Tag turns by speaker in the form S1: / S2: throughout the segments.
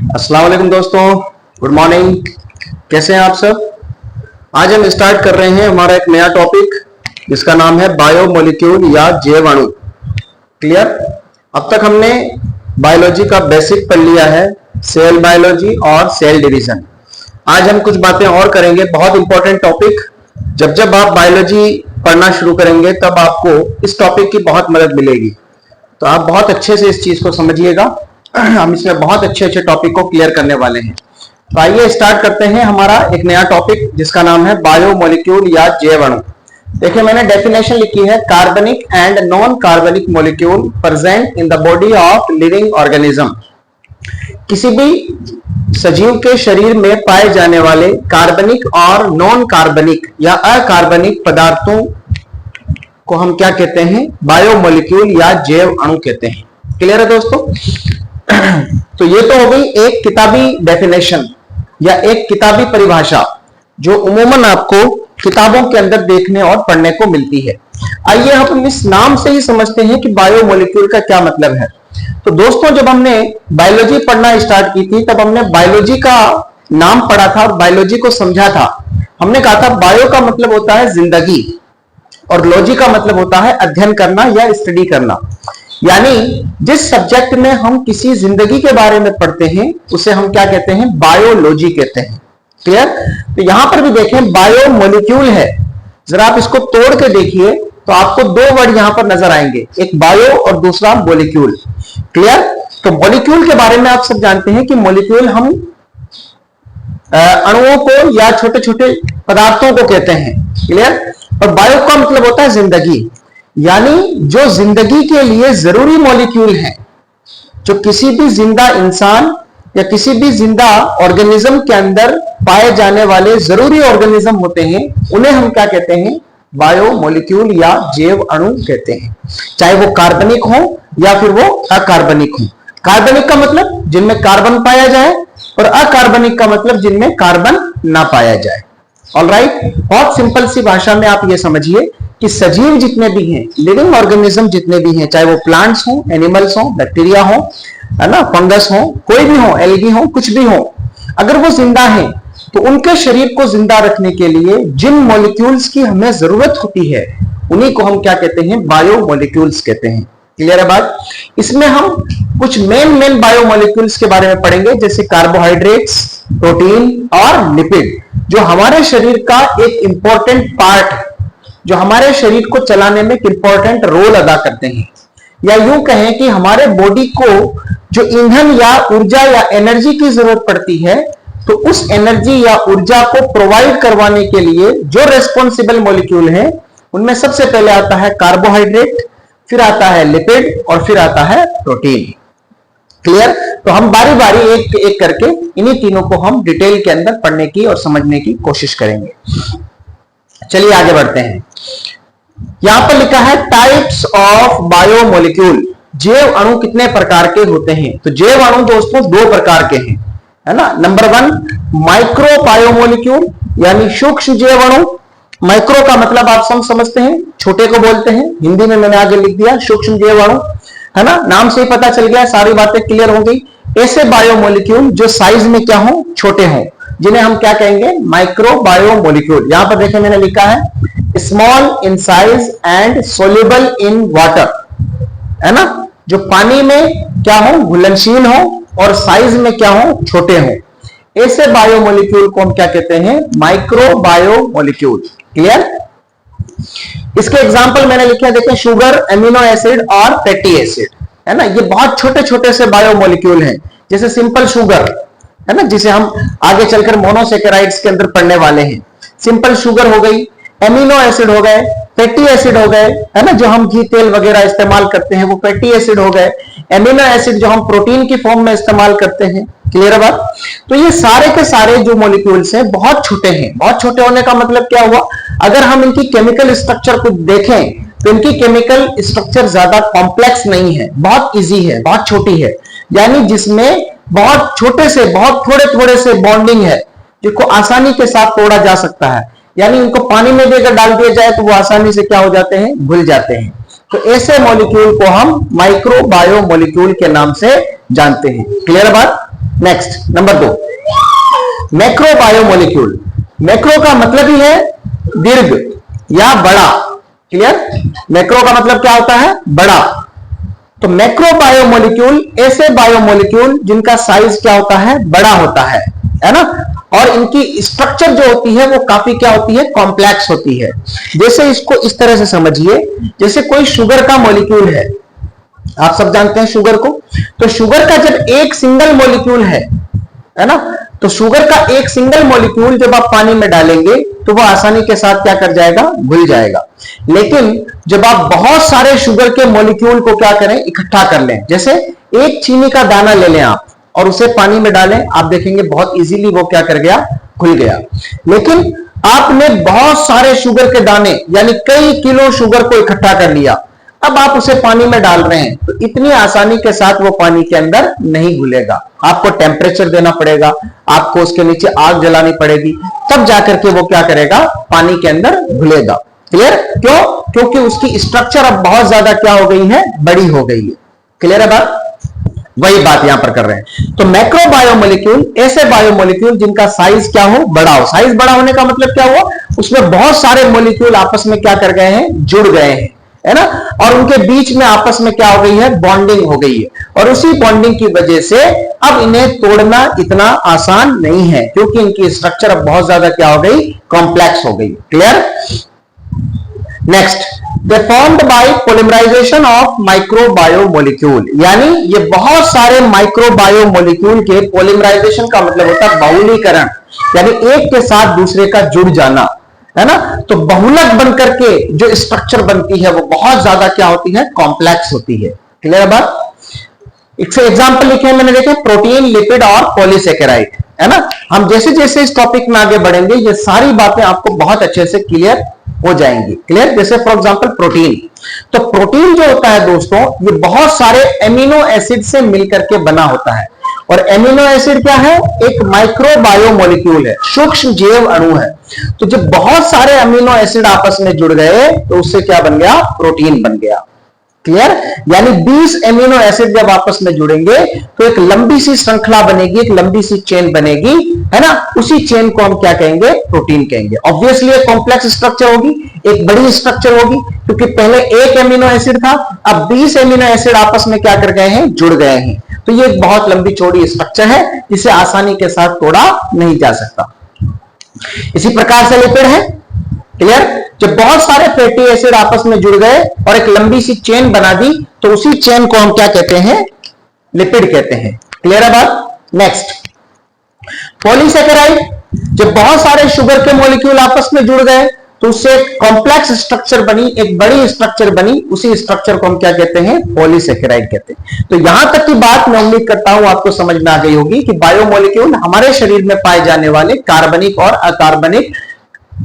S1: अस्सलाम वालेकुम दोस्तों, गुड मॉर्निंग। कैसे हैं आप सब? आज हम स्टार्ट कर रहे हैं हमारा एक नया टॉपिक जिसका नाम है बायोमोलिक्यूल या जैव अणु। क्लियर? अब तक हमने बायोलॉजी का बेसिक पढ़ लिया है, सेल बायोलॉजी और सेल डिवीजन। आज हम कुछ बातें और करेंगे, बहुत इंपॉर्टेंट टॉपिक। जब आप बायोलॉजी पढ़ना शुरू करेंगे तब आपको इस टॉपिक की बहुत मदद मिलेगी, तो आप बहुत अच्छे से इस चीज को समझिएगा। हम इसमें बहुत अच्छे टॉपिक को क्लियर करने वाले हैं। तो आइए स्टार्ट करते हैं हमारा एक नया टॉपिक जिसका नाम है बायोमोलिक्यूल या जैव अणु। देखिए मैंने डेफिनेशन लिखी है, कार्बनिक एंड नॉन कार्बनिक molecule present in the body of living organism. किसी भी सजीव के शरीर में पाए जाने वाले कार्बनिक और नॉन कार्बनिक या अकार्बनिक पदार्थों को हम क्या कहते हैं? बायोमोलिक्यूल या जैव अणु कहते हैं। क्लियर है दोस्तों? तो ये तो हो गई एक किताबी डेफिनेशन या एक किताबी परिभाषा जो उम्मूमन आपको किताबों के अंदर देखने और पढ़ने को मिलती है। आइए हम इस नाम से ही समझते हैं कि बायोमोलिक्यूल का क्या मतलब है। तो दोस्तों जब हमने बायोलॉजी पढ़ना स्टार्ट की थी तब हमने बायोलॉजी का नाम पढ़ा था और बायोलॉजी को समझा था। हमने कहा था बायो का मतलब होता है जिंदगी और लॉजी का मतलब होता है अध्ययन करना या स्टडी करना। यानी जिस सब्जेक्ट में हम किसी जिंदगी के बारे में पढ़ते हैं उसे हम क्या कहते हैं? बायोलॉजी कहते हैं। क्लियर? तो यहां पर भी देखें बायोमोलिक्यूल है, जरा आप इसको तोड़ के देखिए तो आपको दो वर्ड यहां पर नजर आएंगे, एक बायो और दूसरा मोलिक्यूल। क्लियर? तो मोलिक्यूल के बारे में आप सब जानते हैं कि मोलिक्यूल हम अणुओं को या छोटे छोटे पदार्थों को कहते हैं। क्लियर? और बायो का मतलब होता है जिंदगी, यानी जो जिंदगी के लिए जरूरी मॉलिक्यूल हैं, जो किसी भी जिंदा इंसान या किसी भी जिंदा ऑर्गेनिज्म के अंदर पाए जाने वाले जरूरी ऑर्गेनिज्म होते हैं, उन्हें हम क्या कहते हैं? बायोमोलिक्यूल या जैव अणु कहते हैं। चाहे वो कार्बनिक हो या फिर वो अकार्बनिक हो। कार्बनिक का मतलब जिनमें कार्बन पाया जाए और अकार्बनिक का मतलब जिनमें कार्बन ना पाया जाए। ऑलराइट? बहुत सिंपल सी भाषा में आप ये समझिए कि सजीव जितने भी हैं, लिविंग ऑर्गेनिज्म जितने भी हैं, चाहे वो प्लांट्स हो, एनिमल्स हो, बैक्टीरिया हो, है ना, फंगस हो, कोई भी हो, एल्गी हो, कुछ भी हो, अगर वो जिंदा हैं तो उनके शरीर को जिंदा रखने के लिए जिन मॉलिक्यूल्स की हमें जरूरत होती है उन्हीं को हम क्या कहते हैं? बायोमोलिक्यूल्स कहते हैं। क्लियर है बात? इसमें हम कुछ मेन बायोमोलिक्यूल्स के बारे में पढ़ेंगे, जैसे कार्बोहाइड्रेट्स, प्रोटीन और लिपिड, जो हमारे शरीर का एक इंपॉर्टेंट पार्ट है, जो हमारे शरीर को चलाने में एक इंपॉर्टेंट रोल अदा करते हैं। या यूं कहें कि हमारे बॉडी को जो ईंधन या ऊर्जा या एनर्जी की जरूरत पड़ती है, तो उस एनर्जी या ऊर्जा को प्रोवाइड करवाने के लिए जो रेस्पॉन्सिबल मॉलिक्यूल है उनमें सबसे पहले आता है कार्बोहाइड्रेट, फिर आता है लिपिड और फिर आता है प्रोटीन। क्लियर? तो हम बारी बारी एक एक करके इन्हीं तीनों को हम डिटेल के अंदर पढ़ने की और समझने की कोशिश करेंगे। चलिए आगे बढ़ते हैं। यहां पर लिखा है टाइप्स ऑफ बायोमोलिक्यूल। जैव अणु कितने प्रकार के होते हैं? तो जैव अणु दोस्तों दो प्रकार के हैं, है ना। नंबर 1 माइक्रो बायोमोलिक्यूल यानी सूक्ष्म जैव अणु। माइक्रो का मतलब आप सब समझते हैं, छोटे को बोलते हैं, हिंदी में मैंने आगे लिख दिया सूक्ष्म जैव अणु, है ना। नाम से ही पता चल गया, सारी बातें क्लियर हो गई। ऐसे बायोमोलिक्यूल जो साइज में क्या हो? छोटे हों, जिन्हें हम क्या कहेंगे? Micro biomolecule. यहां पर देखिए मैंने लिखा है small in size and soluble in water, है ना। जो पानी में क्या हो? घुलनशील हो और साइज में क्या हो? छोटे हो। ऐसे बायोमोलिक्यूल को हम क्या कहते हैं? Micro biomolecule. क्लियर? इसके एग्जांपल मैंने लिखे देखें, शुगर, एमिनो एसिड और फैटी एसिड, है ना। ये बहुत छोटे छोटे से बायोमोलिक्यूल हैं। जैसे सिंपल शुगर, है ना, जिसे हम आगे चलकर मोनोसेकेराइड्स के अंदर पढ़ने वाले हैं। सिंपल शुगर हो गई, एमिनो एसिड हो गए, फैटी एसिड हो गए, है ना, जो हम घी तेल वगैरह इस्तेमाल करते हैं वो फैटी एसिड हो गए। एमिनो एसिड जो हम प्रोटीन की फॉर्म में इस्तेमाल करते हैं। क्लियर है बात? तो ये सारे के सारे जो मॉलिक्यूल्स हैं बहुत छोटे हैं। बहुत छोटे होने का मतलब क्या हुआ? अगर हम इनकी केमिकल स्ट्रक्चर को देखें तो इनकी केमिकल स्ट्रक्चर ज्यादा कॉम्प्लेक्स नहीं है, बहुत इजी है, बहुत छोटी है। यानी जिसमें बहुत छोटे से, बहुत थोड़े थोड़े से बॉन्डिंग है, जिसको आसानी के साथ तोड़ा जा सकता है। यानी इनको पानी में भी अगर डाल दिया जाए तो वो आसानी से क्या हो जाते हैं? घुल जाते हैं। तो ऐसे मॉलिक्यूल को हम माइक्रो बायोमोलिक्यूल के नाम से जानते हैं। क्लियर बात? Next number 2, macro biomolecule. Macro का मतलब ही है दीर्घ या बड़ा। क्लियर? मैक्रो का मतलब क्या होता है? बड़ा। तो मैक्रो बायोमोलिक्यूल ऐसे बायोमोलिक्यूल जिनका साइज क्या होता है? बड़ा होता है ना, और इनकी स्ट्रक्चर जो होती है वो काफी क्या होती है? कॉम्प्लेक्स होती है। जैसे इसको इस तरह से समझिए, जैसे कोई शुगर का मॉलिक्यूल है, आप सब जानते हैं शुगर को। तो शुगर का जब एक सिंगल मॉलिक्यूल है ना, तो शुगर का एक सिंगल मॉलिक्यूल जब आप पानी में डालेंगे तो वो आसानी के साथ क्या कर जाएगा? घुल जाएगा। लेकिन जब आप बहुत सारे शुगर के मॉलिक्यूल को क्या करें? इकट्ठा कर लें, जैसे एक चीनी का दाना ले लें आप और उसे पानी में डालें, आप देखेंगे बहुत इजीली वो क्या कर गया? घुल गया। लेकिन आपने बहुत सारे शुगर के दाने यानी कई किलो शुगर को इकट्ठा कर लिया, अब आप उसे पानी में डाल रहे हैं तो इतनी आसानी के साथ वो पानी के अंदर नहीं घुलेगा। आपको टेम्परेचर देना पड़ेगा, आपको उसके नीचे आग जलानी पड़ेगी, तब जाकर के वो क्या करेगा? पानी के अंदर घुलेगा। क्लियर? क्यों? क्योंकि उसकी स्ट्रक्चर अब बहुत ज्यादा क्या हो गई है? बड़ी हो गई है। क्लियर है बात? वही बात यहां पर कर रहे हैं। तो मैक्रो बायोमोलिक्यूल ऐसे बायोमोलिक्यूल जिनका साइज क्या हो? बड़ा हो। साइज बड़ा होने का मतलब क्या हुआ? उसमें बहुत सारे मोलिक्यूल आपस में क्या कर गए हैं? जुड़ गए हैं, है ना, और उनके बीच में आपस में क्या हो गई है? बॉन्डिंग हो गई है। और उसी बॉन्डिंग की वजह से अब इन्हें तोड़ना इतना आसान नहीं है, क्योंकि इनकी स्ट्रक्चर अब बहुत ज्यादा क्या हो गई? कॉम्प्लेक्स हो गई। Clear? Next, they formed by polymerisation of micro biomolecule, यानी ये बहुत सारे माइक्रो बायोमोलिक्यूल के पॉलीमराइजेशन का मतलब होता है बहुलीकरण, यानी एक के साथ दूसरे का जुड़ जाना, है ना। तो बहुलक बनकर के जो स्ट्रक्चर बनती है वो बहुत ज्यादा क्या होती है? कॉम्प्लेक्स होती है। क्लियर है बात? एक एग्जांपल लिखे मैंने, देखे प्रोटीन, लिपिड और पॉलीसेकेराइड, है ना। हम जैसे जैसे इस टॉपिक में आगे बढ़ेंगे ये सारी बातें आपको बहुत अच्छे से क्लियर हो जाएंगी। क्लियर? जैसे फॉर एग्जांपल प्रोटीन, तो प्रोटीन जो होता है दोस्तों ये बहुत सारे एमिनो एसिड से मिलकर के बना होता है। और एमिनो एसिड क्या है? एक माइक्रो बायोमोलिक्यूल है, सूक्ष्म जैव अणु है। तो जब बहुत सारे अमीनो एसिड आपस में जुड़ गए तो उससे क्या बन गया? प्रोटीन बन गया। क्लियर? यानी 20 एमिनो एसिड जब आपस में जुड़ेंगे तो एक लंबी सी श्रृंखला बनेगी, एक लंबी सी चेन बनेगी, है ना। उसी चेन को हम क्या कहेंगे? प्रोटीन कहेंगे। ऑब्वियसली एक कॉम्प्लेक्स स्ट्रक्चर होगी, एक बड़ी स्ट्रक्चर होगी, क्योंकि पहले एक एमिनो एसिड था, अब 20 एमिनो एसिड आपस में क्या कर गए हैं? जुड़ गए हैं। तो ये एक बहुत लंबी चौड़ी स्ट्रक्चर है जिसे आसानी के साथ तोड़ा नहीं जा सकता। इसी प्रकार से लिपिड है। क्लियर? जब बहुत सारे फैटी एसिड आपस में जुड़ गए और एक लंबी सी चेन बना दी तो उसी चेन को हम क्या कहते हैं? लिपिड कहते हैं। क्लियर है बात? नेक्स्ट, पॉलीसेकेराइड, जब बहुत सारे शुगर के मॉलिक्यूल आपस में जुड़ गए तो उससे एक कॉम्प्लेक्स स्ट्रक्चर बनी, एक बड़ी स्ट्रक्चर बनी, उसी स्ट्रक्चर को हम क्या कहते हैं? पॉलीसेकेराइड कहते हैं। तो यहां तक की बात मैं उम्मीद करता हूं आपको समझ में आ गई होगी कि बायोमोलिक्यूल हमारे शरीर में पाए जाने वाले कार्बनिक और अकार्बनिक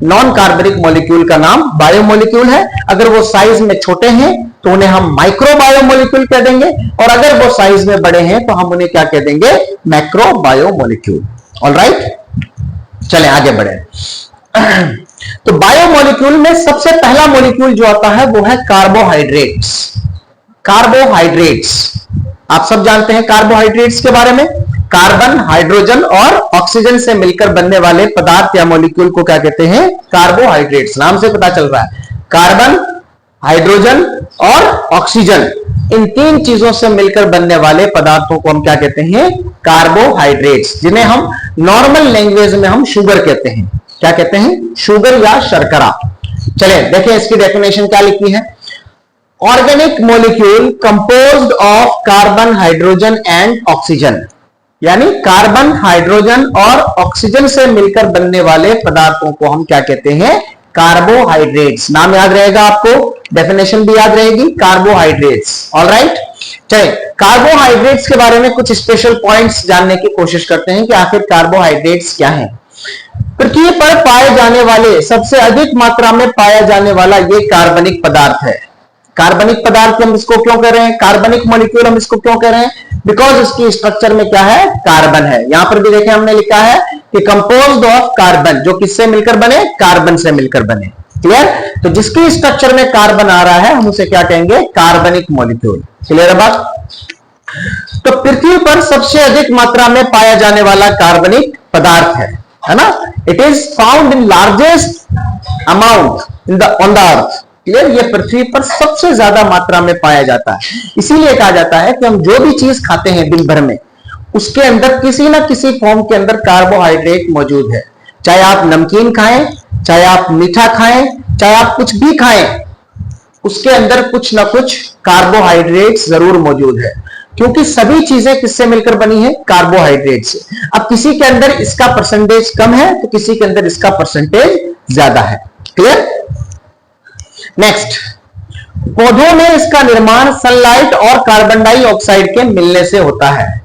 S1: नॉन कार्बनिक मॉलिक्यूल का नाम बायोमोलिक्यूल है। अगर वो साइज में छोटे हैं तो उन्हें हम माइक्रो बायोमोलिक्यूल कह देंगे, और अगर वो साइज में बड़े हैं तो हम उन्हें क्या कह देंगे? Macro biomolecule. ऑलराइट, चलें आगे बढ़े। तो बायोमोलिक्यूल में सबसे पहला मॉलिक्यूल जो आता है वो है कार्बोहाइड्रेट्स। कार्बोहाइड्रेट्स आप सब जानते हैं कार्बोहाइड्रेट्स के बारे में। कार्बन, हाइड्रोजन और ऑक्सीजन से मिलकर बनने वाले पदार्थ या मॉलिक्यूल को क्या कहते हैं? कार्बोहाइड्रेट्स। नाम से पता चल रहा है, कार्बन, हाइड्रोजन और ऑक्सीजन, इन तीन चीजों से मिलकर बनने वाले पदार्थों को हम क्या कहते हैं? कार्बोहाइड्रेट्स, जिन्हें हम नॉर्मल लैंग्वेज में हम शुगर कहते हैं। क्या कहते हैं? शुगर या शर्करा। चले देखिए इसकी डेफिनेशन क्या लिखी है। Organic molecule composed of carbon, hydrogen and oxygen, यानी कार्बन, हाइड्रोजन और ऑक्सीजन से मिलकर बनने वाले पदार्थों को हम क्या कहते हैं? कार्बोहाइड्रेट्स। नाम याद रहेगा आपको, डेफिनेशन भी याद रहेगी, कार्बोहाइड्रेट्स। ऑलराइट, चलिए कार्बोहाइड्रेट्स के बारे में कुछ स्पेशल पॉइंट्स जानने की कोशिश करते हैं कि आखिर कार्बोहाइड्रेट्स क्या हैं। पृथ्वी पर पाए जाने वाले सबसे अधिक मात्रा में पाया जाने वाला ये कार्बनिक पदार्थ है। कार्बनिक पदार्थ हम इसको क्यों कह रहे हैं? कार्बनिक मॉलिक्यूल हम इसको क्यों कह रहे हैं? बिकॉज इसकी स्ट्रक्चर में क्या है? कार्बन है। यहां पर भी देखें हमने लिखा है कि कंपोज्ड ऑफ कार्बन, जो किससे मिलकर बने? कार्बन से मिलकर बने। क्लियर? तो जिसकी स्ट्रक्चर में कार्बन आ रहा है हम उसे क्या कहेंगे? कार्बनिक मॉलिक्यूल। क्लियर है बात? तो पृथ्वी पर सबसे अधिक मात्रा में पाया जाने वाला कार्बनिक पदार्थ है ना। It is found in largest amount in the on the earth. Clear, ये पृथ्वी पर सबसे ज्यादा मात्रा में पाया जाता है। इसीलिए कहा जाता है कि हम जो भी चीज खाते हैं दिन भर में, उसके अंदर किसी ना किसी फॉर्म के अंदर कार्बोहाइड्रेट मौजूद है। चाहे आप नमकीन खाएं, चाहे आप मीठा खाएं, चाहे आप कुछ भी खाएं, उसके अंदर कुछ ना कुछ कार्बोहाइड्रेट्स जरूर मौजूद है, क्योंकि सभी चीजें किससे मिलकर बनी है? कार्बोहाइड्रेट से। अब किसी के अंदर इसका परसेंटेज कम है तो किसी के अंदर इसका परसेंटेज ज्यादा है। क्लियर। नेक्स्ट, पौधों में इसका निर्माण सनलाइट और कार्बन डाइऑक्साइड के मिलने से होता है।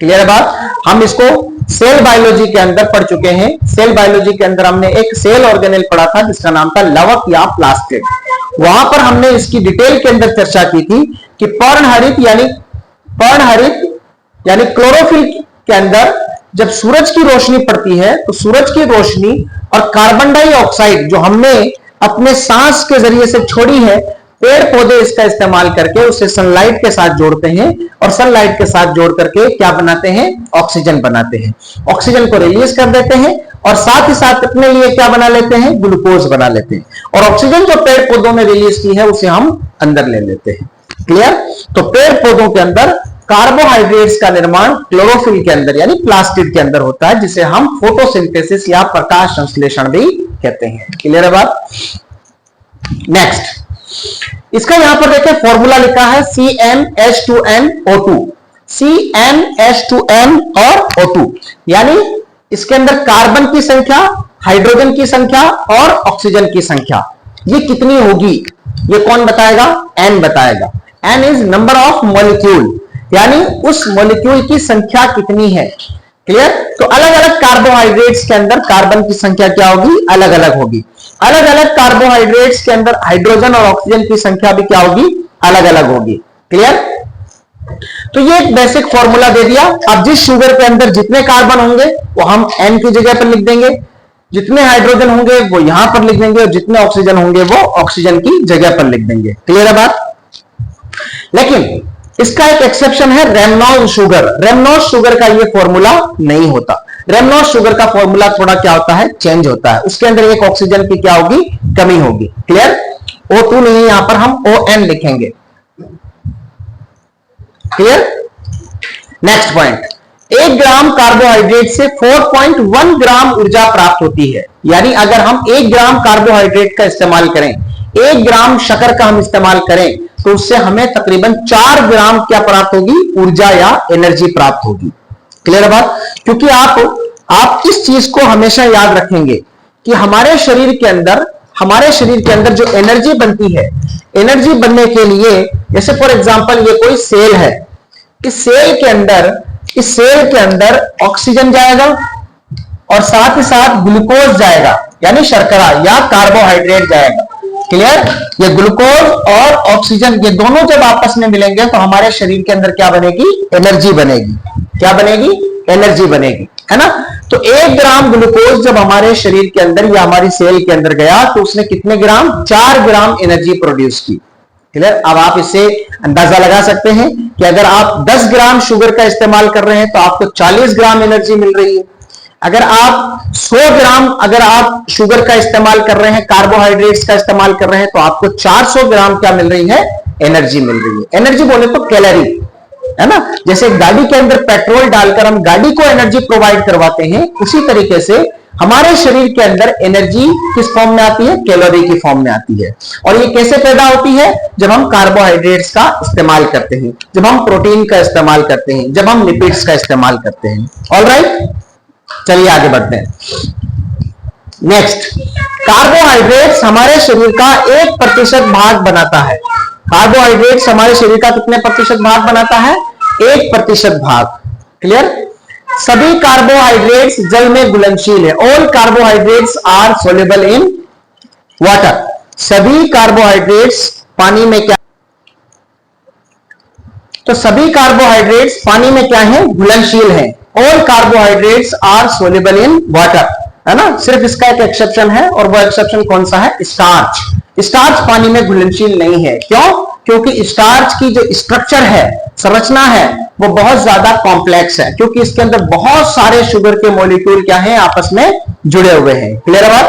S1: क्लियर है बात। हम इसको सेल बायोलॉजी के अंदर पढ़ चुके हैं। सेल बायोलॉजी के अंदर हमने एक सेल ऑर्गेनेल पढ़ा था जिसका नाम था लवक या प्लास्टिड। वहां पर हमने इसकी डिटेल के अंदर चर्चा की थी कि पर्णहरित यानी क्लोरोफिल के अंदर जब सूरज की रोशनी पड़ती है तो सूरज की रोशनी और कार्बन डाइऑक्साइड जो हमने अपने सांस के जरिए से छोड़ी है, पेड़ पौधे इसका इस्तेमाल करके उसे सनलाइट के साथ जोड़ते हैं और सनलाइट के साथ जोड़ करके क्या बनाते हैं? ऑक्सीजन बनाते हैं। ऑक्सीजन को रिलीज कर देते हैं और साथ ही साथ अपने लिए क्या बना लेते हैं? ग्लूकोज बना लेते हैं। और ऑक्सीजन जो पेड़ पौधों ने रिलीज की है उसे हम अंदर ले लेते हैं। क्लियर। तो पेड़ पौधों के अंदर कार्बोहाइड्रेट्स का निर्माण क्लोरोफिल के अंदर यानी प्लास्टिड के अंदर होता है, जिसे हम फोटोसिंथेसिस या प्रकाश संश्लेषण भी कहते हैं। क्लियर है बात। नेक्स्ट, इसका यहां पर देखिए फॉर्मूला लिखा है CmH2nO2। CmH2n और O2 यानी इसके अंदर कार्बन की संख्या, हाइड्रोजन की संख्या और ऑक्सीजन की संख्या ये कितनी होगी? ये कौन बताएगा? N बताएगा। N is number of molecule, यानी उस मॉलिक्यूल की संख्या कितनी है। क्लियर। तो अलग अलग कार्बोहाइड्रेट्स के अंदर कार्बन की संख्या क्या होगी? अलग अलग होगी। अलग अलग कार्बोहाइड्रेट्स के अंदर हाइड्रोजन और ऑक्सीजन की संख्या भी क्या होगी? अलग अलग होगी। क्लियर। तो ये एक बेसिक फॉर्मूला दे दिया। अब जिस शुगर के अंदर जितने कार्बन होंगे वो हम N की जगह पर लिख देंगे, जितने हाइड्रोजन होंगे वो यहां पर लिख देंगे और जितने ऑक्सीजन होंगे वो ऑक्सीजन की जगह पर लिख देंगे। क्लियर है बात। लेकिन इसका एक एक्सेप्शन है, रेमनॉल्ड शुगर। रेमनॉल्ड शुगर का ये फॉर्मूला नहीं होता। रेमनॉल्ड शुगर का फॉर्मूला थोड़ा क्या होता है? चेंज होता है। उसके अंदर एक ऑक्सीजन की क्या होगी? कमी होगी। क्लियर। O2 नहीं है, यहां पर हम ON लिखेंगे। क्लियर। नेक्स्ट पॉइंट, 1 ग्राम कार्बोहाइड्रेट से 4.1 ग्राम ऊर्जा प्राप्त होती है। यानी अगर हम 1 ग्राम कार्बोहाइड्रेट का इस्तेमाल करें, 1 ग्राम शक्कर का हम इस्तेमाल करें, तो उससे हमें तकरीबन 4 ग्राम क्या प्राप्त होगी? ऊर्जा या एनर्जी प्राप्त होगी। क्लियर बात। क्योंकि आप इस चीज को हमेशा याद रखेंगे कि हमारे शरीर के अंदर जो एनर्जी बनती है, एनर्जी बनने के लिए जैसे फॉर एग्जांपल ये कोई सेल है, इस सेल के अंदर ऑक्सीजन जाएगा और साथ ही साथ ग्लूकोज जाएगा यानी शर्करा या कार्बोहाइड्रेट जाएगा। क्लियर। ये ग्लूकोज और ऑक्सीजन ये दोनों जब आपस में मिलेंगे तो हमारे शरीर के अंदर क्या बनेगी? एनर्जी बनेगी। क्या बनेगी? एनर्जी बनेगी, है ना। तो 1 ग्राम ग्लूकोज जब हमारे शरीर के अंदर या हमारी सेल के अंदर गया तो उसने कितने ग्राम? 4 ग्राम एनर्जी प्रोड्यूस की। क्लियर। अब आप इससे अंदाजा लगा सकते हैं कि अगर आप 10 ग्राम शुगर का इस्तेमाल कर रहे हैं तो आपको 40 ग्राम एनर्जी मिल रही है। अगर आप 100 ग्राम शुगर का इस्तेमाल कर रहे हैं, कार्बोहाइड्रेट्स का इस्तेमाल कर रहे हैं, तो आपको 400 ग्राम क्या मिल रही है? एनर्जी मिल रही है। एनर्जी बोले तो कैलोरी, है ना। जैसे गाड़ी के अंदर पेट्रोल डालकर हम गाड़ी को एनर्जी प्रोवाइड करवाते हैं, उसी तरीके से हमारे शरीर के अंदर एनर्जी किस फॉर्म में आती है? कैलोरी की फॉर्म में आती है। और ये कैसे पैदा होती है? जब हम कार्बोहाइड्रेट्स का इस्तेमाल करते हैं, जब हम प्रोटीन का इस्तेमाल करते हैं, जब हम लिपिड्स का इस्तेमाल करते हैं। ऑलराइट, चलिए आगे बढ़ते हैं। नेक्स्ट, कार्बोहाइड्रेट्स हमारे शरीर का 1% भाग बनाता है। कार्बोहाइड्रेट्स हमारे शरीर का कितने प्रतिशत भाग बनाता है? 1% भाग। क्लियर। सभी कार्बोहाइड्रेट्स जल में घुलनशील है। All carbohydrates are soluble in water. सभी कार्बोहाइड्रेट्स पानी में क्या? तो सभी कार्बोहाइड्रेट्स पानी में क्या है? घुलनशील है। All carbohydrates are soluble in water, है ना। सिर्फ इसका एक एक्सेप्शन है और वो एक्सेप्शन कौन सा है? स्टार्च। स्टार्च पानी में घुलनशील नहीं है। क्यों? क्योंकि स्टार्च की जो स्ट्रक्चर है, संरचना है, वो बहुत ज्यादा कॉम्प्लेक्स है, क्योंकि इसके अंदर बहुत सारे शुगर के मॉलिक्यूल क्या हैं, आपस में जुड़े हुए हैं। क्लियर है बात?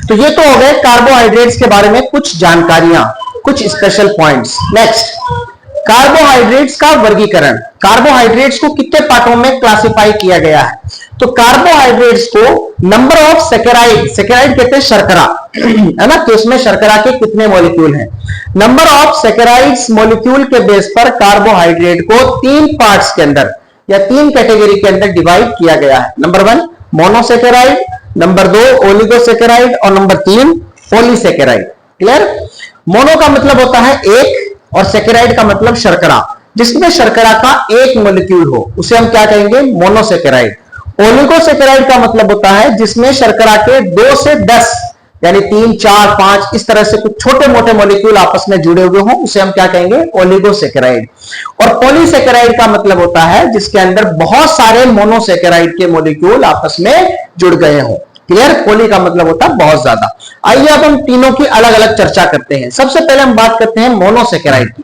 S1: तो ये तो हो गए कार्बोहाइड्रेट्स के बारे में कुछ जानकारियां, कुछ स्पेशल पॉइंट्स। नेक्स्ट, कार्बोहाइड्रेट्स का वर्गीकरण। कार्बोहाइड्रेट्स को कितने पार्टों में क्लासिफाई किया गया है? तो कार्बोहाइड्रेट्स को नंबर ऑफ सेकेराइड, सेकेराइड कहते हैं शर्करा, है ना, तो इसमें शर्करा के कितने मॉलिक्यूल हैं, नंबर ऑफ सेकेराइड्स मॉलिक्यूल के बेस पर कार्बोहाइड्रेट को 3 पार्ट्स के अंदर या 3 कैटेगरी के अंदर डिवाइड किया गया है। नंबर 1 मोनोसेकेराइड, नंबर 2 ओलिगोसेकेराइड और नंबर 3 पॉलीसेकेराइड। क्लियर? मोनो का मतलब होता है एक और सेकेराइड का मतलब शर्करा, जिसमें शर्करा का एक मॉलिक्यूल हो उसे हम क्या कहेंगे, मोनोसेकेराइड। ओलिगोसेकेराइड का मतलब होता है जिसमें शर्करा के 2 से 10 यानी 3, 4, 5 इस तरह से कुछ छोटे मोटे मॉलिक्यूल आपस में जुड़े हुए हों, उसे हम क्या कहेंगे, ओलिगोसेकेराइड। और पॉलीसेकेराइड का मतलब होता है जिसके अंदर बहुत सारे मोनोसेकेराइड के मॉलिक्यूल आपस में जुड़ गए हों। क्लियर? पॉली का मतलब होता है बहुत ज्यादा। आइए अब हम तीनों की अलग अलग चर्चा करते हैं। सबसे पहले हम बात करते हैं मोनोसेकेराइड की।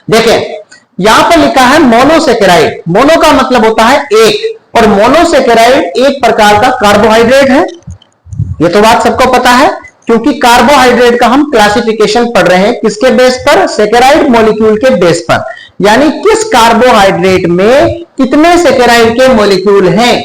S1: देखें, यहां पर लिखा है मोनोसेकेराइड। मोनो का मतलब होता है एक, और मोनोसेकेराइड एक प्रकार का कार्बोहाइड्रेट है। ये तो बात सबको पता है, क्योंकि कार्बोहाइड्रेट का हम क्लासिफिकेशन पढ़ रहे हैं किसके बेस पर, सेकेराइड मॉलिक्यूल के बेस पर, यानी किस कार्बोहाइड्रेट में कितने सेकेराइड के मॉलिक्यूल हैं।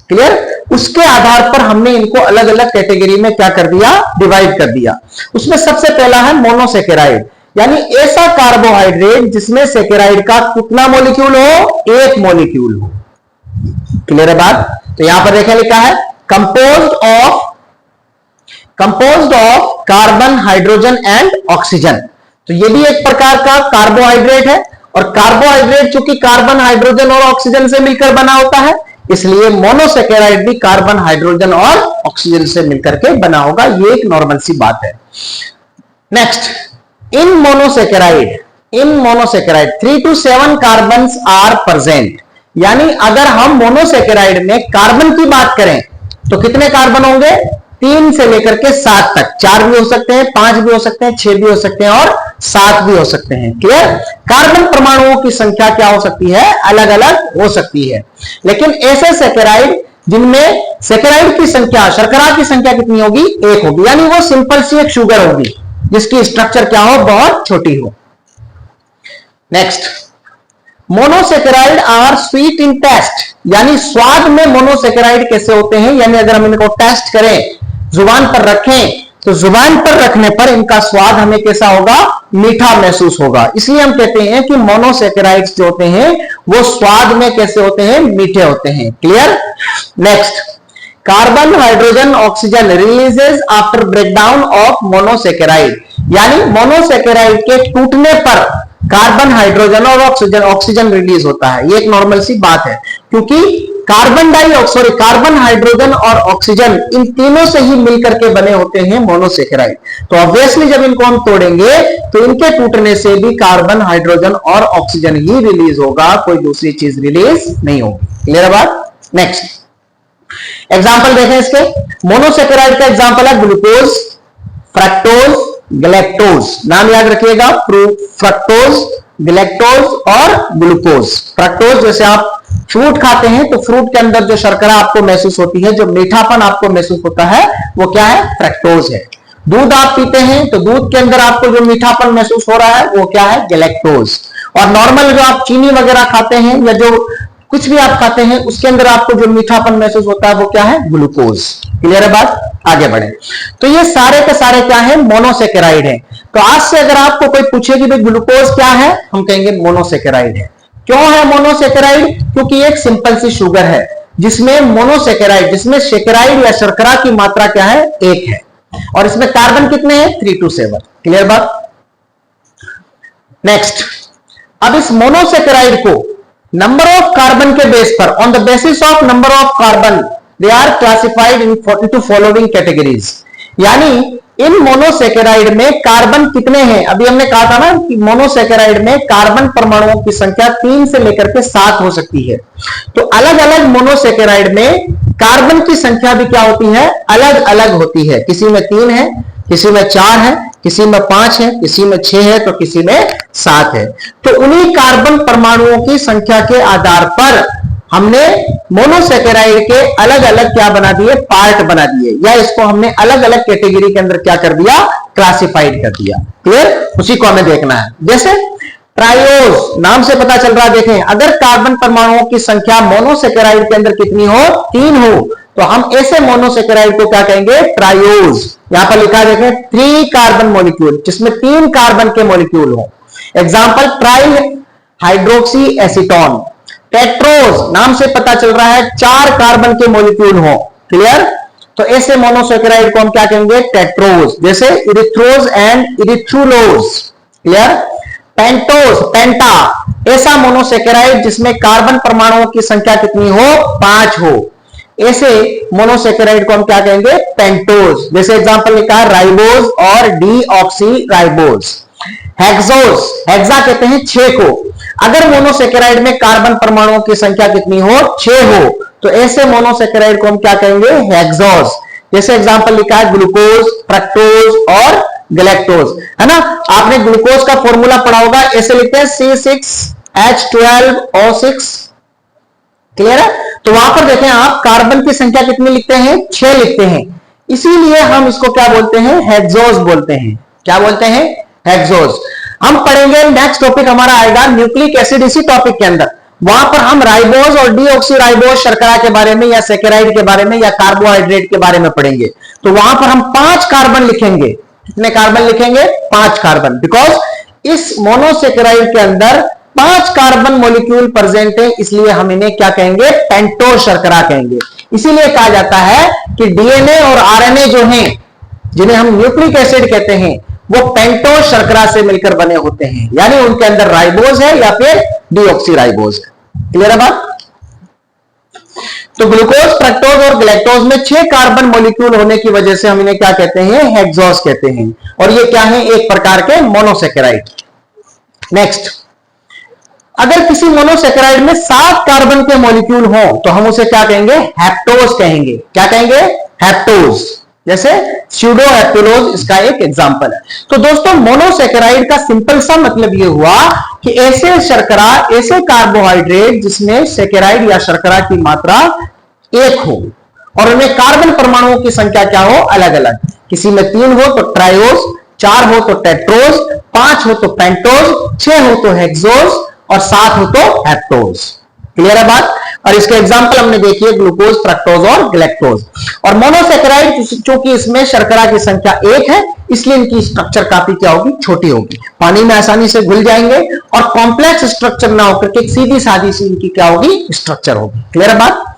S1: क्लियर? उसके आधार पर हमने इनको अलग अलग कैटेगरी में क्या कर दिया, डिवाइड कर दिया। उसमें सबसे पहला है मोनोसेकेराइड, यानी ऐसा कार्बोहाइड्रेट जिसमें सेकेराइड का कितना मॉलिक्यूल हो, एक मॉलिक्यूल हो। क्लियर है बात? तो यहां पर देखें लिखा है composed of carbon, hydrogen and oxygen. तो ये भी एक प्रकार का कार्बोहाइड्रेट है, और कार्बोहाइड्रेट चूंकि कार्बन, हाइड्रोजन और ऑक्सीजन से मिलकर बना होता है, इसलिए मोनोसेकेराइड भी कार्बन, हाइड्रोजन और ऑक्सीजन से मिलकर के बना होगा। ये एक नॉर्मल सी बात है। Next, in monosaccharide 3 to 7 carbons are present, यानी अगर हम मोनोसेकेराइड में कार्बन की बात करें तो कितने कार्बन होंगे, 3 से लेकर के 7 तक। 4 भी हो सकते हैं, 5 भी हो सकते हैं, 6 भी हो सकते हैं और 7 भी हो सकते हैं। क्लियर? कार्बन परमाणुओं की संख्या क्या हो सकती है, अलग अलग हो सकती है। लेकिन ऐसे सेकेराइड जिनमें सेकेराइड की संख्या, शर्करा की संख्या कितनी होगी, 1 होगी, यानी वो सिंपल सी एक शुगर होगी जिसकी स्ट्रक्चर क्या हो, बहुत छोटी हो। Next, monosaccharide are sweet in taste, यानी स्वाद में मोनोसेकेराइड कैसे होते हैं, यानी अगर हम इनको टेस्ट करें, जुबान पर रखें, तो जुबान पर रखने पर इनका स्वाद हमें कैसा होगा, मीठा महसूस होगा। इसलिए हम कहते हैं कि मोनोसेकेराइड्स जो होते हैं वो स्वाद में कैसे होते हैं, मीठे होते हैं। Clear? Next, carbon, hydrogen, oxygen releases after breakdown of monosaccharide, यानी मोनोसेकेराइड के टूटने पर कार्बन, हाइड्रोजन और ऑक्सीजन रिलीज होता है। ये एक नॉर्मल सी बात है, क्योंकि कार्बन, हाइड्रोजन और ऑक्सीजन इन तीनों से ही मिलकर के बने होते हैं मोनोसेकेराइड। तो ऑब्वियसली जब इनको हम तोड़ेंगे तो इनके टूटने से भी कार्बन, हाइड्रोजन और ऑक्सीजन ही रिलीज होगा, कोई दूसरी चीज रिलीज नहीं होगी। क्लियर है बात? नेक्स्ट एग्जाम्पल देखें इसके। मोनोसेकेराइड का एग्जाम्पल है ग्लूकोज, फ्रक्टोज, गैलेक्टोज। नाम याद रखिएगा, फ्रक्टोज, गैलेक्टोज और ग्लूकोज। फ्रक्टोज, जैसे आप फ्रूट खाते हैं तो फ्रूट के अंदर जो शर्करा आपको महसूस होती है, जो मीठापन आपको महसूस होता है, वो क्या है, फ्रक्टोज है। दूध आप पीते हैं तो दूध के अंदर आपको जो मीठापन महसूस हो रहा है वो क्या है, गैलेक्टोज। और नॉर्मल जो आप चीनी वगैरह खाते हैं या जो कुछ भी आप खाते हैं उसके अंदर आपको जो मीठापन महसूस होता है वो क्या है, ग्लूकोज। क्लियर है बात? आगे बढ़े। तो ये सारे के सारे क्या है, मोनोसेकेराइड है। तो आज से अगर आपको कोई पूछे कि भाई ग्लूकोज क्या है, हम कहेंगे मोनोसेकेराइड है। क्यों है मोनोसेकेराइड? क्योंकि एक सिंपल सी शुगर है जिसमें मोनोसेकेराइड, जिसमें सेकेराइड या शर्करा की मात्रा क्या है, 1 है, और इसमें कार्बन कितने हैं, 3 to 7। क्लियर बात? नेक्स्ट, अब इस मोनोसेकेराइड को नंबर ऑफ कार्बन के बेस पर, on the basis of number of carbon, they are classified into following categories, यानी इन मोनोसेकेराइड में कार्बन कितने हैं। अभी हमने कहा था ना कि मोनोसेकेराइड में कार्बन परमाणुओं की संख्या 3 से लेकर के 7 हो सकती है। तो अलग अलग मोनोसेकेराइड में कार्बन की संख्या भी क्या होती है, अलग अलग होती है। किसी में 3 है, किसी में 4 है, किसी में 5 है, किसी में 6 है, तो किसी में 7 है। तो उन्हीं कार्बन परमाणुओं की संख्या के आधार पर हमने मोनोसेकेराइड के अलग अलग क्या बना दिए, पार्ट बना दिए, या इसको हमने अलग अलग कैटेगरी के अंदर क्या कर दिया, क्लासिफाइड कर दिया। क्लियर? उसी को हमें देखना है। जैसे ट्रायोज नाम से पता चल रहा है, देखें अगर कार्बन परमाणुओं की संख्या मोनोसेकेराइड के अंदर कितनी हो, 3 हो, तो हम ऐसे मोनोसेकेराइड को क्या कहेंगे, ट्रायोज। यहां पर लिखा देखें 3 कार्बन मॉलिक्यूल, जिसमें 3 कार्बन के मॉलिक्यूल हो। Example try hydroxy acetone. Tetrose नाम से पता चल रहा है 4 कार्बन के मॉलिक्यूल हो। क्लियर? तो ऐसे मोनोसेकेराइड को हम क्या कहेंगे, टेट्रोज। जैसे इरिथ्रोज एंड इरिथ्रुलोज। क्लियर? पेंटोज, पेंटा, ऐसा मोनोसेकेराइड जिसमें कार्बन परमाणुओं की संख्या कितनी हो, 5 हो, ऐसे मोनोसेकेराइड को हम क्या कहेंगे, पेंटोज। जैसे एग्जांपल लिखा है राइबोज और डीऑक्सी राइबोज। हेक्सोज, हेक्सा कहते हैं 6 को। अगर मोनोसेकेराइड में कार्बन परमाणुओं की संख्या कितनी हो, 6 हो, तो ऐसे मोनोसेकेराइड को हम क्या कहेंगे, हेक्सोज। जैसे एग्जांपल लिखा है ग्लूकोज, फ्रक्टोज और गैलेक्टोज, है ना। आपने ग्लूकोज का फॉर्मूला पढ़ा होगा, ऐसे लिखते हैं C6H12O6। क्लियर है? तो वहां पर देखें आप, कार्बन की संख्या कितनी लिखते हैं, 6 लिखते हैं, इसीलिए हम इसको क्या बोलते हैं, हेक्सोज बोलते हैं। क्या बोलते हैं, हेक्सोज। हम पढ़ेंगे, नेक्स्ट टॉपिक हमारा आएगा न्यूक्लिक एसिड, इसी टॉपिक के अंदर। वहां पर हम राइबोज और डीऑक्सी राइबोज शर्करा के बारे में, या सेकेराइड के बारे में, या कार्बोहाइड्रेट के बारे में पढ़ेंगे। तो वहां पर हम 5 कार्बन लिखेंगे। कितने कार्बन लिखेंगे, 5 कार्बन, बिकॉज इस मोनोसेकेराइड के अंदर 5 कार्बन मॉलिक्यूल प्रेजेंट है, इसलिए हम इन्हें क्या कहेंगे, पेंटोज शर्करा कहेंगे। इसीलिए कहा जाता है कि डीएनए और आरएनए जो हैं, जिन्हें हम न्यूक्लिक एसिड कहते हैं, वो पेंटोज शर्करा से मिलकर बने होते हैं, यानी उनके अंदर राइबोज है या फिर डीऑक्सी राइबोज है। क्लियर है बात? तो ग्लूकोज, फ्रक्टोज और गैलेक्टोज में 6 कार्बन मॉलिक्यूल होने की वजह से हम इन्हें क्या कहते हैं, हेक्सोज कहते हैं। और ये क्या है, एक प्रकार के मोनोसेकेराइड। नेक्स्ट, अगर किसी मोनोसेकेराइड में 7 कार्बन के मॉलिक्यूल हो, तो हम उसे क्या कहेंगे, हेप्टोज कहेंगे। क्या कहेंगे, हेप्टोज। जैसे स्यूडो हेप्टुलोज इसका एक एग्जांपल है। तो दोस्तों, मोनोसेकेराइड का सिंपल सा मतलब यह हुआ कि ऐसे शर्करा, ऐसे कार्बोहाइड्रेट जिसमें सेकेराइड या शर्करा की मात्रा 1 हो, और उनमें कार्बन परमाणुओं की संख्या क्या हो, अलग अलग। किसी में 3 हो तो ट्रायोज, 4 हो तो टेट्रोज, 5 हो तो पेंटोज, 6 हो तो हेक्सोज, और 7 हो तो हेप्टोज। क्लियर है बात? और इसके एग्जांपल हमने देखिए, ग्लूकोज, फ्रक्टोज और गैलेक्टोज। और मोनोसेकेराइड, चूंकि इसमें शर्करा की संख्या 1 है, इसलिए इनकी स्ट्रक्चर काफी क्या होगी, छोटी होगी, पानी में आसानी से घुल जाएंगे, और कॉम्प्लेक्स स्ट्रक्चर ना होकर के सीधी सादी सी इनकी क्या होगी, स्ट्रक्चर होगी। क्लियर है बात?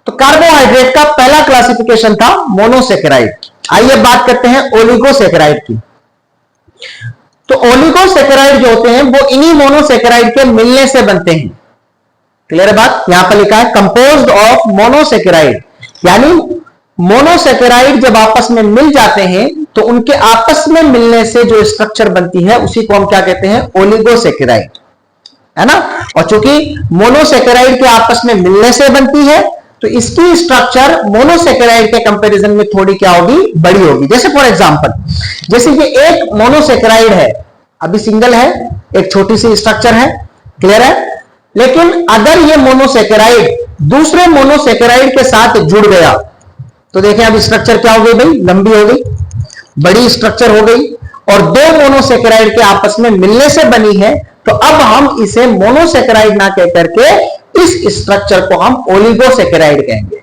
S1: तो कार्बोहाइड्रेट का पहला क्लासिफिकेशन था मोनोसेकेराइड। आइए बात करते हैं ओलिगोसेकेराइड की। तो ओलिगोसेकेराइड जो होते हैं वो इन्हीं मोनोसेकेराइड के मिलने से बनते हैं। क्लियर है बात? यहां पर लिखा है कंपोज्ड ऑफ मोनोसेकेराइड, यानी मोनोसेकेराइड जब आपस में मिल जाते हैं तो उनके आपस में मिलने से जो स्ट्रक्चर बनती है उसी को हम क्या कहते हैं, ओलिगोसेकेराइड, है ना। और चूंकि मोनोसेकेराइड के आपस में मिलने से बनती है, तो इसकी स्ट्रक्चर मोनोसेकेराइड के कंपैरिजन में थोड़ी क्या होगी, बड़ी होगी। जैसे फॉर एग्जांपल, जैसे ये एक मोनोसेकेराइड है, अभी सिंगल है, एक छोटी सी स्ट्रक्चर है। क्लियर है? लेकिन अगर ये मोनोसेकेराइड दूसरे मोनोसेकेराइड के साथ जुड़ गया, तो देखें अब स्ट्रक्चर क्या हो गई भाई, लंबी हो गई, बड़ी स्ट्रक्चर हो गई, और 2 मोनोसेकेराइड के आपस में मिलने से बनी है, तो अब हम इसे मोनोसेकेराइड ना कह करके इस स्ट्रक्चर को हम ओलिगोसेकेराइड कहेंगे।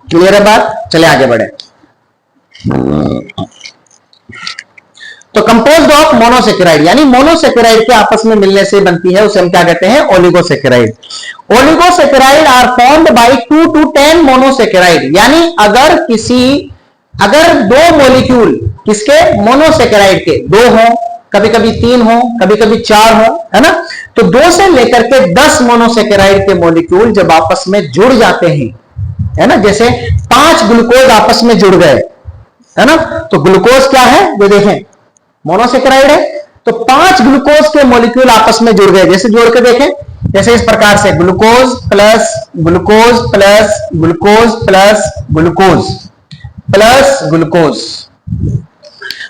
S1: क्लियर है बात? चले आगे बढ़े। तो कंपोज्ड ऑफ मोनोसेकेराइड, यानी मोनोसेकेराइड के आपस में मिलने से बनती है, उसे हम क्या कहते हैं, oligosaccharide. Oligosaccharide are formed by 2 to 10 monosaccharide, यानी अगर 2 मॉलिक्यूल किसके, मोनोसेकेराइड के 2 हो, कभी कभी 3 हो, कभी कभी 4 हो, है ना। तो 2 से लेकर के 10 मोनोसेकेराइड के मॉलिक्यूल जब आपस में जुड़ जाते हैं, है ना, जैसे 5 ग्लूकोज आपस में जुड़ गए, है ना, तो ग्लूकोज क्या है, जो देखें मोनोसेकेराइड है, तो 5 ग्लूकोज के मॉलिक्यूल आपस में जुड़ गए। जैसे जोड़ के देखें, जैसे इस प्रकार से glucose plus glucose plus glucose plus glucose plus glucose.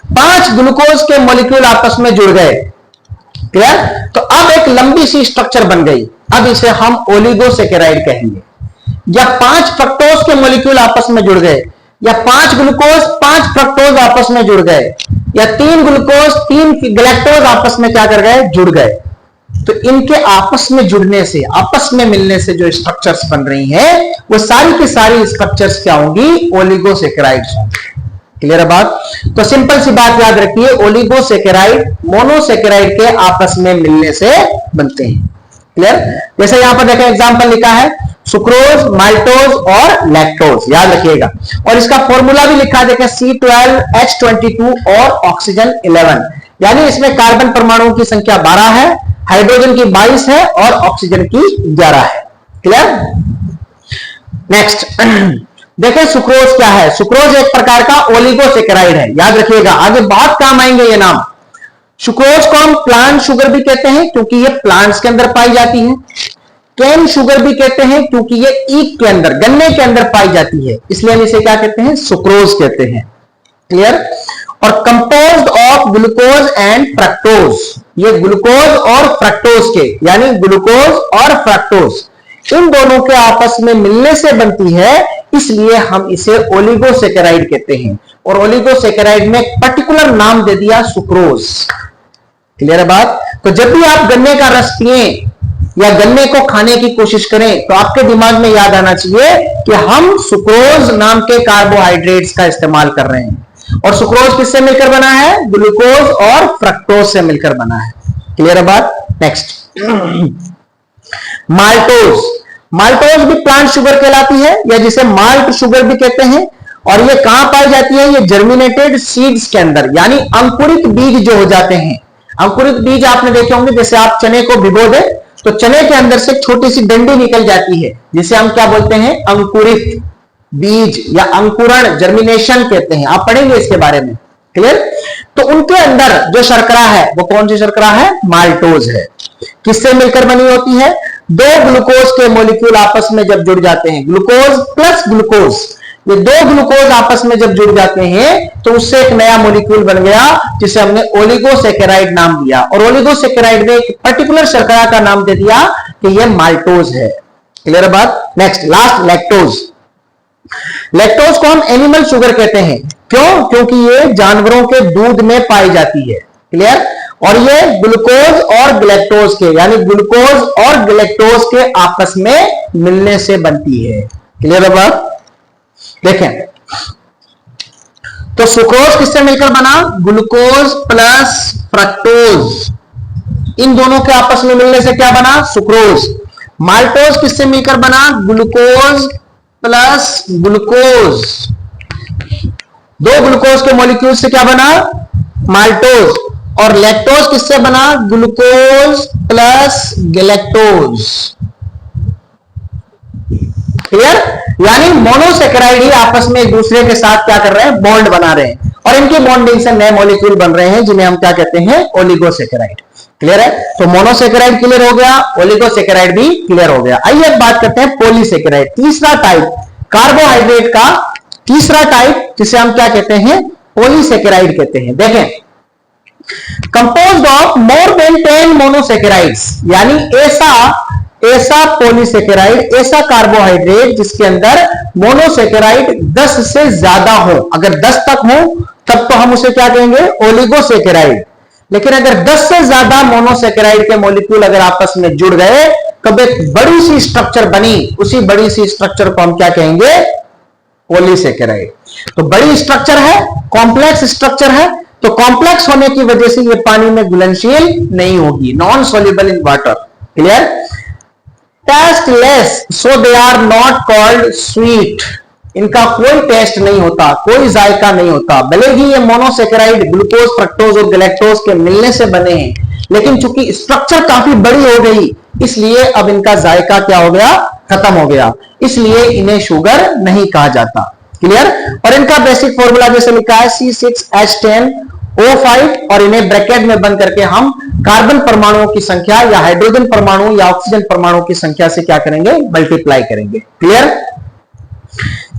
S1: 5 glucose के मॉलिक्यूल आपस में जुड़ गए, क्लियर। तो अब एक लंबी सी स्ट्रक्चर बन गई, अब इसे हम ओलिगोसेकेराइड कहेंगे। या 5 फ्रक्टोज के मॉलिक्यूल आपस में जुड़ गए, या 5 ग्लूकोज 5 फ्रक्टोज आपस में जुड़ गए, या 3 ग्लूकोज 3 गैलेक्टोज आपस में क्या कर गए, जुड़ गए। तो इनके आपस में जुड़ने से, आपस में मिलने से जो स्ट्रक्चर्स बन रही हैं, वो सारी की सारी स्ट्रक्चर्स क्या होंगी, ओलिगोसेकेराइड्स होंगी। क्लियर है बात। तो सिंपल सी बात याद रखिए, ओलिगोसेकेराइड मोनोसेकेराइड के आपस में मिलने से बनते हैं। क्लियर। जैसे यहां पर देखें एग्जांपल लिखा है, सुक्रोज, माल्टोज और लैक्टोज, याद रखिएगा। और इसका फॉर्मूला भी लिखा है, देखें C12H22 और ऑक्सीजन 11, यानी इसमें कार्बन परमाणुओं की संख्या 12 है, हाइड्रोजन की 22 है और ऑक्सीजन की 11 है। क्लियर। नेक्स्ट देखें सुक्रोज क्या है। सुक्रोज एक प्रकार का ओलिगोसेकेराइड है, याद रखिएगा, आगे बहुत काम आएंगे ये नाम। सुक्रोज को हम प्लांट शुगर भी कहते हैं क्योंकि ये प्लांट्स के अंदर पाई जाती है। कैन शुगर भी कहते हैं क्योंकि ये ईख के अंदर, गन्ने के अंदर पाई जाती है, इसलिए हम इसे क्या कहते हैं, सुक्रोज कहते हैं। क्लियर। और composed of glucose and fructose, ये ग्लूकोज और फ्रक्टोज के, यानी ग्लूकोज और फ्रक्टोज इन दोनों के आपस में मिलने से बनती है, इसलिए हम इसे ओलिगोसेकेराइड कहते हैं। और ओलिगोसेकेराइड में एक पर्टिकुलर नाम दे दिया, सुक्रोज। क्लियर है बात। तो जब भी आप गन्ने का रस पिए या गन्ने को खाने की कोशिश करें, तो आपके दिमाग में याद आना चाहिए कि हम सुक्रोज नाम के कार्बोहाइड्रेट्स का इस्तेमाल कर रहे हैं। और सुक्रोज किससे मिलकर बना है, ग्लूकोज और फ्रक्टोज से मिलकर बना है। क्लियर है बात। Next maltose. माल्टोज भी प्लांट शुगर कहलाती है, या जिसे माल्ट शुगर भी कहते हैं। और ये कहां पाई जाती है, ये जर्मिनेटेड सीड्स के अंदर, यानी अंकुरित बीज जो हो जाते हैं। अंकुरित बीज आपने देखे होंगे, जैसे आप चने को भिगो दे तो चने के अंदर से छोटी सी डंडी निकल जाती है, जिसे हम क्या बोलते हैं, अंकुरित बीज या अंकुरण, जर्मिनेशन कहते हैं। आप पढ़ेंगे इसके बारे में। क्लियर। तो उनके अंदर जो शर्करा है वो कौन सी शर्करा है, माल्टोज है। किससे मिलकर बनी होती है, 2 ग्लूकोज के मॉलिक्यूल आपस में जब जुड़ जाते हैं, ग्लूकोज प्लस ग्लूकोज, ये 2 ग्लूकोज आपस में जब जुड़ जाते हैं तो उससे एक नया मॉलिक्यूल बन गया, जिसे हमने ओलिगोसेकेराइड नाम दिया। और ओलिगोसेकेराइड ने एक पर्टिकुलर शर्करा का नाम दे दिया कि ये माल्टोज है। क्लियर बात। Next last lactose. लैक्टोज को हम एनिमल शुगर कहते हैं। क्यों, क्योंकि ये जानवरों के दूध में पाई जाती है। क्लियर। और ये ग्लूकोज और गैलेक्टोज के, यानी ग्लूकोज और गैलेक्टोज के आपस में मिलने से बनती है। क्लियर है बात। देखें तो सुक्रोज किससे मिलकर बना, ग्लूकोज प्लस फ्रक्टोज, इन दोनों के आपस में मिलने से क्या बना, सुक्रोज। माल्टोज किससे मिलकर बना, ग्लूकोज प्लस ग्लूकोज, 2 ग्लूकोज के मॉलिक्यूल से क्या बना, माल्टोज। और लैक्टोज किससे बना, ग्लूकोज प्लस गैलेक्टोज। क्लियर। यानी मोनोसेकेराइड ही आपस में एक दूसरे के साथ क्या कर रहे हैं, बॉन्ड बना रहे हैं, और इनकी बॉन्डिंग से नए मॉलिक्यूल बन रहे हैं, जिन्हें हम क्या कहते हैं, ओलिगोसेकेराइड। क्लियर है। तो मोनोसेकेराइड क्लियर हो गया, ओलिगोसेकेराइड भी क्लियर हो गया। आइए अब बात करते हैं पॉलीसेकेराइड, तीसरा टाइप, कार्बोहाइड्रेट का तीसरा टाइप, जिसे हम क्या कहते हैं, पॉलीसेकेराइड कहते हैं। देखें composed of more than 10 monosaccharides, यानी ऐसा पॉलीसेकेराइड, ऐसा कार्बोहाइड्रेट जिसके अंदर मोनोसेकेराइड 10 से ज्यादा हो। अगर 10 तक हो तब तो हम उसे क्या कहेंगे, ओलिगोसेकेराइड। लेकिन अगर 10 से ज्यादा मोनोसेकेराइड के मॉलिक्यूल अगर आपस में जुड़ गए तब एक बड़ी सी स्ट्रक्चर बनी, उसी बड़ी सी स्ट्रक्चर को हम क्या कहेंगे, पॉलीसेकेराइड। तो बड़ी स्ट्रक्चर है, कॉम्प्लेक्स स्ट्रक्चर है, तो कॉम्प्लेक्स होने की वजह से ये पानी में घुलनशील नहीं होगी, non soluble in water. Clear. Tasteless, so they are not called sweet, इनका कोई टेस्ट नहीं होता, कोई जायका नहीं होता। भले ही ये मोनोसेकेराइड ग्लूकोज, फ्रक्टोज और गैलेक्टोज के मिलने से बने हैं, लेकिन चूंकि स्ट्रक्चर काफी बड़ी हो गई, इसलिए अब इनका जायका क्या हो गया, खत्म हो गया, इसलिए इन्हें शुगर नहीं कहा जाता। क्लियर। और इनका बेसिक फॉर्मूला जैसे लिखा है C6H10O5, और इन्हें ब्रैकेट में बंद करके हम कार्बन परमाणुओं की संख्या या हाइड्रोजन परमाणु या ऑक्सीजन परमाणु की संख्या से क्या करेंगे, मल्टीप्लाई करेंगे। क्लियर।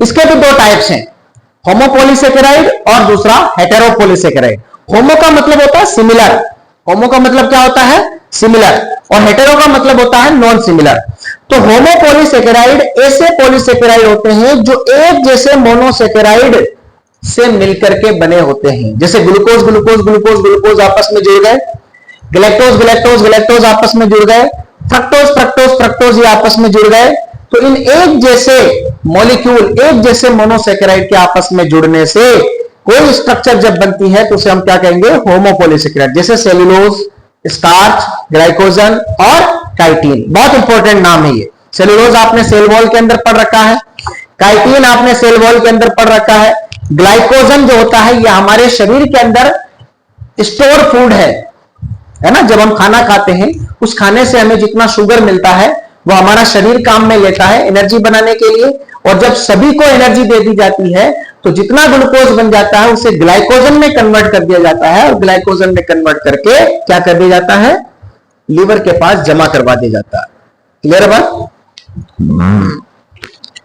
S1: इसके भी 2 टाइप्स हैं, होमोपॉलीसेकेराइड और दूसरा हेटेरोपॉलीसेकेराइड। होमो का मतलब होता है सिमिलर, होमो का मतलब क्या होता है सिमिलर, और हेटेरो का मतलब होता है नॉन सिमिलर। तो होमोपॉलीसेकेराइड ऐसे पॉलीसेकेराइड होते हैं जो एक जैसे मोनोसेकेराइड से मिलकर के बने होते हैं। जैसे ग्लूकोज ग्लूकोज ग्लूकोज ग्लूकोज आपस में जुड़ गए, ग्लैक्टोज ग्लैक्टोज ग्लैक्टोज आपस में जुड़ गए, फ्रक्टोज फ्रक्टोज फ्रक्टोज ये आपस में जुड़ गए। तो इन एक जैसे मॉलिक्यूल, एक जैसे मोनोसेकेराइड के आपस में जुड़ने से कोई स्ट्रक्चर जब बनती है तो उसे हम क्या कहेंगे होमोपॉलीसेकेराइड। जैसे सेलुलोज, स्टार्च, ग्लाइकोजन और काइटिन। बहुत इंपॉर्टेंट नाम है ये। सेलुलोज आपने सेल वॉल के अंदर पढ़ रखा है, काइटिन आपने सेल वॉल के अंदर पढ़ रखा है, ग्लाइकोजन जो होता है यह हमारे शरीर के अंदर स्टोर फूड है ना। जब हम खाना खाते हैं उस खाने से हमें जितना शुगर मिलता है वो हमारा शरीर काम में लेता है एनर्जी बनाने के लिए, और जब सभी को एनर्जी दे दी जाती है तो जितना ग्लूकोज बन जाता है उसे ग्लाइकोजन में कन्वर्ट कर दिया जाता है, और ग्लाइकोजन में कन्वर्ट करके क्या कर दिया जाता है लीवर के पास जमा करवा दिया जाता है। क्लियर है बात।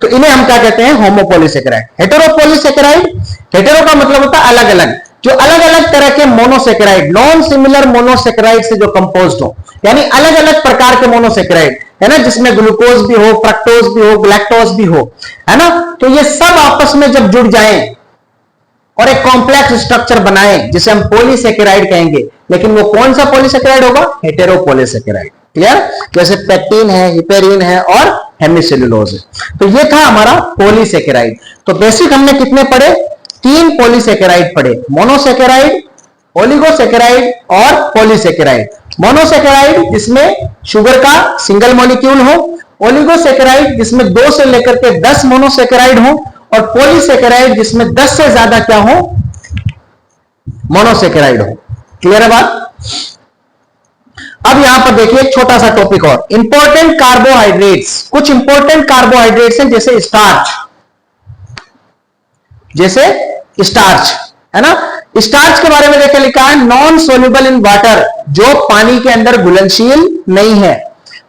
S1: तो इन्हें हम क्या कहते हैं होमोपॉलीसेकेराइड। हेटेरोपॉलीसेकेराइड, हेटेरो का मतलब होता है अलग अलग, जो अलग अलग तरह के मोनोसेकेराइड, नॉन सिमिलर मोनोसेकेराइड से जो कंपोज्ड हो, यानी अलग अलग प्रकार के मोनोसेकेराइड है ना, जिसमें ग्लूकोज भी हो, फ्रक्टोज भी हो, ग्लैक्टोज भी हो, है ना। तो ये सब आपस में जब जुड़ जाएं और एक कॉम्प्लेक्स स्ट्रक्चर बनाए जिसे हम पॉलीसेकेराइड कहेंगे, लेकिन वो कौन सा पॉलीसेकेराइड होगा हेटेरोपॉलीसेकेराइड। क्लियर। जैसे पेक्टिन है, हिपेरिन है और हेमिसेलुलोज है। तो ये था हमारा पॉलीसेकेराइड। तो बेसिक हमने कितने पढ़े, 3 पॉलीसेकेराइड पढ़े, मोनोसेकेराइड, ओलिगोसेकेराइड और पॉलीसेकेराइड। मोनोसेकेराइड जिसमें शुगर का सिंगल मॉलिक्यूल हो, ओलिगोसेकेराइड जिसमें 2 से लेकर के 10 मोनोसेकेराइड हो, और पॉलीसेकेराइड जिसमें 10 से ज्यादा क्या हो मोनोसेकेराइड हो। क्लियर है बात। अब यहां पर देखिए एक छोटा सा टॉपिक और, इंपॉर्टेंट कार्बोहाइड्रेट्स। कुछ इंपॉर्टेंट कार्बोहाइड्रेट्स हैं जैसे स्टार्च, है ना। स्टार्च के बारे में देखिए लिखा है नॉन सोल्यूबल इन वाटर, जो पानी के अंदर घुलनशील नहीं है,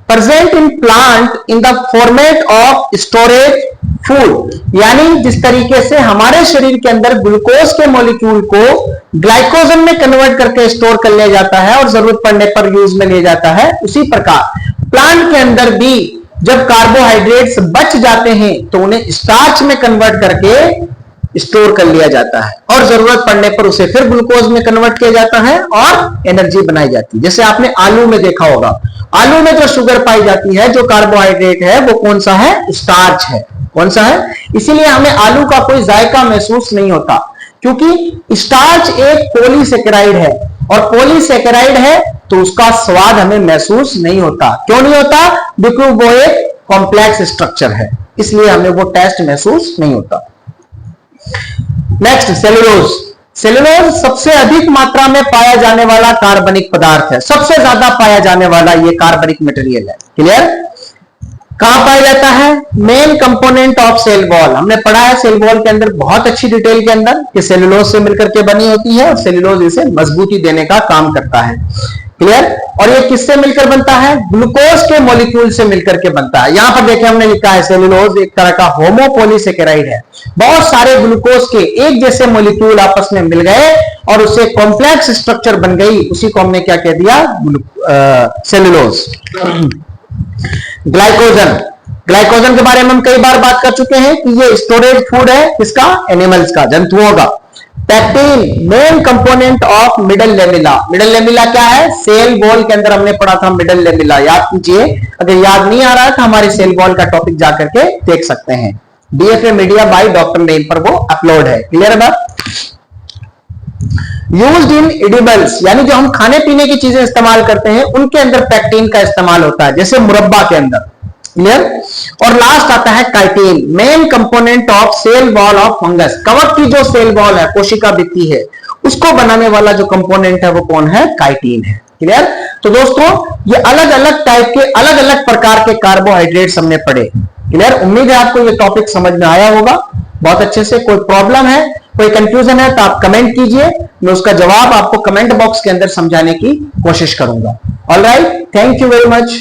S1: present in plant in the format of storage food. यानी जिस तरीके से हमारे शरीर के अंदर ग्लूकोज के मॉलिक्यूल को ग्लाइकोजन में कन्वर्ट करके स्टोर कर लिया जाता है और जरूरत पड़ने पर यूज में लिया जाता है, उसी प्रकार प्लांट के अंदर भी जब कार्बोहाइड्रेट्स बच जाते हैं तो उन्हें स्टार्च में कन्वर्ट करके स्टोर कर लिया जाता है, और जरूरत पड़ने पर उसे फिर ग्लूकोज में कन्वर्ट किया जाता है और एनर्जी बनाई जाती है। जैसे आपने आलू में देखा होगा, आलू में जो शुगर पाई जाती है, जो कार्बोहाइड्रेट है, वो कौन सा है स्टार्च है। कौन सा है। इसीलिए हमें आलू का कोई जायका महसूस नहीं होता, क्योंकि स्टार्च एक पॉलीसेकेराइड है, और पॉलीसेकेराइड है तो उसका स्वाद हमें महसूस नहीं होता। क्यों नहीं होता, क्योंकि वो एक कॉम्प्लेक्स स्ट्रक्चर है, इसलिए हमें वो टेस्ट महसूस नहीं होता। Next cellulose. सेलुलोज सबसे अधिक मात्रा में पाया जाने वाला कार्बनिक पदार्थ है, सबसे ज्यादा पाया जाने वाला ये कार्बनिक मटेरियल है। क्लियर। कहां पाया जाता है, main component of cell wall. हमने पढ़ा है सेल वॉल के अंदर बहुत अच्छी डिटेल के अंदर कि सेलुलोज से मिलकर के बनी होती है, और सेलुलोज इसे मजबूती देने का काम करता है। क्लियर। और ये किससे मिलकर बनता है, ग्लूकोज के मॉलिक्यूल से मिलकर के बनता है। यहां पर देखिए हमने लिखा है सेलुलोज एक तरह का होमोपॉलीसेकेराइड है, बहुत सारे ग्लूकोज के एक जैसे मॉलिक्यूल आपस में मिल गए और उससे कॉम्प्लेक्स स्ट्रक्चर बन गई, उसी को हमने क्या कह दिया सेलुलोज। ग्लाइकोजन। ग्लाइकोजन के बारे में हम कई बार बात कर चुके हैं कि ये स्टोरेज फूड है किसका, एनिमल्स का, जंतुओं का। Pectin main component of middle lamella. Middle lamella क्या है, सेल वॉल के अंदर हमने पढ़ा था मिडल लेमिला, याद कीजिए। अगर याद नहीं आ रहा है तो हमारे सेल वॉल का टॉपिक जाकर के देख सकते हैं, DFA media by doctor name पर वो अपलोड है। क्लियर है बात। यूज्ड इन एडिबल्स, यानी जो हम खाने पीने की चीजें इस्तेमाल करते हैं उनके अंदर पैक्टिन का इस्तेमाल होता है, जैसे मुरब्बा के अंदर। क्लियर। और लास्ट आता है chitin, main component of cell wall of fungus. कवक की जो सेल वॉल है, कोशिका भित्ति है, उसको बनाने वाला जो कंपोनेंट है वो कौन है, काइटिन है। क्लियर। तो दोस्तों ये अलग अलग टाइप के, अलग अलग प्रकार के कार्बोहाइड्रेट्स हमने पढ़े। क्लियर। उम्मीद है आपको ये टॉपिक समझ में आया होगा बहुत अच्छे से। कोई प्रॉब्लम है, कोई कंफ्यूजन है तो आप कमेंट कीजिए, मैं उसका जवाब आपको कमेंट बॉक्स के अंदर समझाने की कोशिश करूंगा। Alright, thank you very much.